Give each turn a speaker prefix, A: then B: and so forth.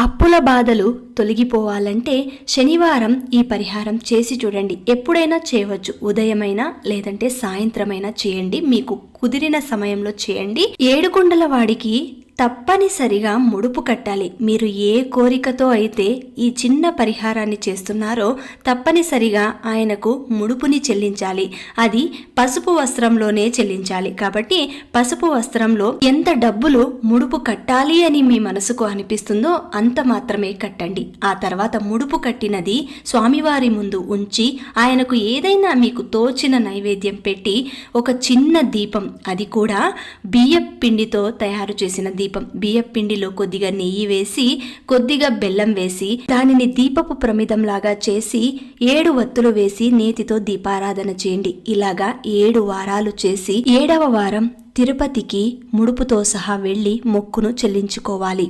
A: అప్పుల బాధలు తొలగిపోవాలంటే శనివారం ఈ పరిహారం చేసి చూడండి. ఎప్పుడైనా చేయవచ్చు, ఉదయమైనా లేదంటే సాయంత్రమైనా చేయండి, మీకు కుదిరిన సమయంలో చేయండి. ఏడుకొండల వాడికి తప్పనిసరిగా ముడుపు కట్టాలి. మీరు ఏ కోరికతో అయితే ఈ చిన్న పరిహారాన్ని చేస్తున్నారో తప్పనిసరిగా ఆయనకు ముడుపుని చెల్లించాలి. అది పసుపు వస్త్రంలోనే చెల్లించాలి. కాబట్టి పసుపు వస్త్రంలో ఎంత డబ్బులు ముడుపు కట్టాలి అని మీ మనసుకు అనిపిస్తుందో అంత మాత్రమే కట్టండి. ఆ తర్వాత ముడుపు కట్టినది స్వామివారి ముందు ఉంచి ఆయనకు ఏదైనా మీకు తోచిన నైవేద్యం పెట్టి ఒక చిన్న దీపం, అది కూడా బియ్యం పిండితో తయారు చేసిన దీపం, బియ్యం పిండిలో కొద్దిగా నెయ్యి వేసి కొద్దిగా బెల్లం వేసి దానిని దీపపు ప్రమిదంలాగా చేసి 7 వత్తులు వేసి నేతితో దీపారాధన చేయండి. ఇలాగా 7 వారాలు చేసి 7వ వారం తిరుపతికి ముడుపుతో సహా వెళ్లి మొక్కును చెల్లించుకోవాలి.